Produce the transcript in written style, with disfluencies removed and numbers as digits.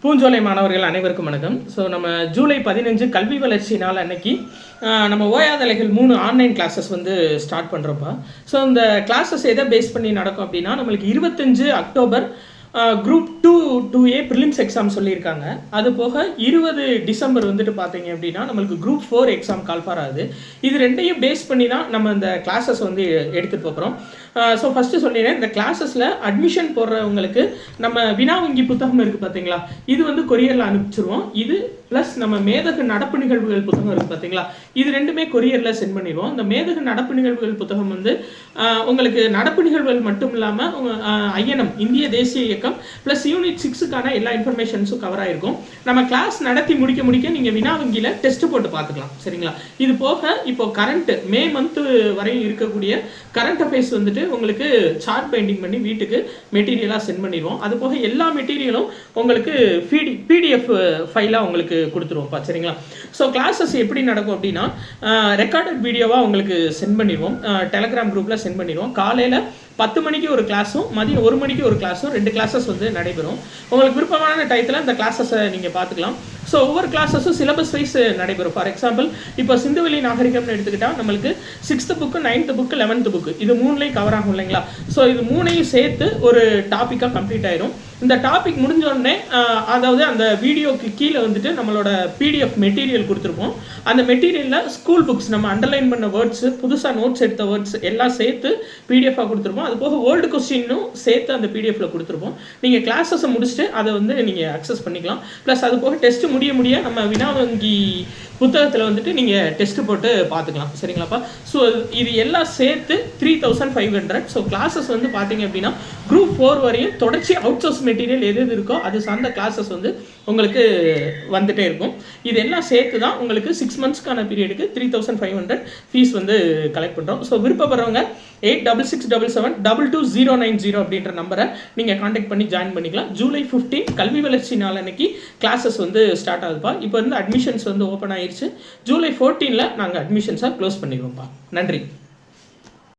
பூஞ்சோலை மாணவர்கள் அனைவருக்கும் வணக்கம். ஸோ நம்ம ஜூலை 15 கல்வி வளர்ச்சி நாள் அன்னைக்கு நம்ம ஓயாதலைகள் 3 ஆன்லைன் கிளாஸஸ் வந்து ஸ்டார்ட் பண்ணுறோம்ப்பா. ஸோ இந்த கிளாஸஸ் எதை பேஸ் பண்ணி நடக்கும் அப்படின்னா, நம்மளுக்கு 25 October group 2A prelims exam சொல்லியிருக்காங்க. அது போக 20 டிசம்பர் வந்துட்டு பார்த்தீங்க அப்படின்னா நம்மளுக்கு குரூப் 4 எக்ஸாம் கால்ஃபார் ஆகுது. இது ரெண்டையும் பேஸ் பண்ணி தான் நம்ம இந்த கிளாஸஸ் வந்து எடுத்துகிட்டு போகிறோம். ஸோ ஃபஸ்ட்டு சொல்லிடுறேன், இந்த கிளாஸஸில் அட்மிஷன் போடுறவங்களுக்கு நம்ம வினா வங்கி புத்தகம் இருக்குது பார்த்தீங்களா, இது வந்து கொரியரில் அனுப்பிச்சிருவோம். இது ப்ளஸ் நம்ம மேதகு நடப்பு நிகழ்வுகள் புத்தகம் இருக்குது பார்த்தீங்களா, இது ரெண்டுமே கொரியரில் சென்ட் பண்ணிடுவோம். இந்த மேதகு நடப்பு நிகழ்வுகள் புத்தகம் வந்து உங்களுக்கு நடப்பு நிகழ்வுகள் மட்டும் இல்லாமல் ஐஎன்எம் இந்திய தேசிய இயக்கம் ப்ளஸ் யூனிட் 6க்கான எல்லா இன்ஃபர்மேஷன்ஸும் கவர் ஆகிருக்கும். நம்ம கிளாஸ் நடத்தி முடிக்க நீங்கள் வினா வங்கியில் டெஸ்ட் போட்டு பார்த்துக்கலாம். சரிங்களா? இது போக இப்போ கரண்ட் மே மந்த்து வரையும் இருக்கக்கூடிய கரண்ட் அஃபேர்ஸ் வந்துட்டு உங்களுக்கு சார்ட் பெயிண்டிங் பண்ணி வீட்டுக்கு மெட்டீரியலாக சென்ட் பண்ணிடுவோம். அது போக எல்லா மெட்டீரியலும் உங்களுக்கு பிடிஎஃப் ஃபைலாக உங்களுக்கு கொடுத்துருவோம்ப்பா. சரிங்களா? ஸோ கிளாஸஸ் எப்படி நடக்கும் அப்படின்னா, ரெக்கார்டட் வீடியோவாக உங்களுக்கு சென்ட் பண்ணிடுவோம். டெலகிராம் குரூப்பில் சென்ட் பண்ணிடுவோம். காலையில் 10 மணிக்கு ஒரு கிளாஸும் மதியம் 1 மணிக்கு ஒரு கிளாஸும் 2 கிளாஸஸ் வந்து நடைபெறும். உங்களுக்கு விருப்பமான டயத்தில் இந்த கிளாஸஸை நீங்கள் பார்த்துக்கலாம். ஸோ ஒவ்வொரு கிளாஸஸும் சிலபஸ் வைஸ் நடைபெறும். ஃபார் எக்ஸாம்பிள் இப்போ சிந்துவெளி நாகரிகம்னு எடுத்துக்கிட்டால் நம்மளுக்கு 6th book 9th book 11th book இது 3லையும் கவர் ஆகும் இல்லைங்களா? ஸோ இது 3ஐயும் சேர்த்து ஒரு டாப்பிக்காக கம்ப்ளீட் ஆயிரும். இந்த டாபிக் முடிஞ்சோடனே அதாவது அந்த வீடியோக்கு கீழே வந்துட்டு நம்மளோட பிடிஎஃப் மெட்டீரியல் கொடுத்துருப்போம். அந்த மெட்டீரியலில் ஸ்கூல் புக்ஸ் நம்ம அண்டர்லைன் பண்ண வேர்ட்ஸு, புதுசாக நோட்ஸ் எடுத்த வேர்ட்ஸ் எல்லாம் சேர்த்து பிடிஎஃபாக கொடுத்துருப்போம். அது போக ஓல்டு கொஸ்டினும் சேர்த்து அந்த பிடிஎஃப்ல கொடுத்துருப்போம். நீங்கள் கிளாஸஸை முடிச்சுட்டு அதை வந்து நீங்கள் அக்சஸ் பண்ணிக்கலாம். ப்ளஸ் அது போக டெஸ்ட் முடிய நம்ம வினா வங்கி புத்தகத்தில் வந்துட்டு நீங்கள் டெஸ்ட் போட்டு பார்த்துக்கலாம். சரிங்களாப்பா? ஸோ இது எல்லாம் சேர்த்து 3500. ஸோ கிளாஸஸ் வந்து பார்த்தீங்க அப்படின்னா குரூப் 4 வரையும் தொடர்ச்சி அவுட் சோர்ஸ் மெட்டீரியல் எது இருக்கோ அது சார்ந்த கிளாஸஸ் வந்து உங்களுக்கு வந்துட்டே இருக்கும். இது எல்லாம் சேர்த்து தான் உங்களுக்கு 6 மந்த்ஸ்க்கான பீரியடுக்கு 3500 ஃபீஸ் வந்து கலெக்ட் பண்ணுறோம். ஸோ விருப்பப்படுறவங்க 8667722090 அப்படின்ற நம்பரை நீங்கள் கான்டாக்ட் பண்ணி ஜாயின் பண்ணிக்கலாம். ஜூலை 15 கல்வி வளர்ச்சி நாள் அன்னைக்கு கிளாஸஸ் வந்து ஸ்டார்ட் ஆகுதுப்பா. இப்போ வந்து அட்மிஷன்ஸ் வந்து ஓப்பன் ஆயிடுச்சு. ஜூலை 14 நாங்கள் அட்மிஷன்ஸாக க்ளோஸ் பண்ணிடுவோம்ப்பா. நன்றி.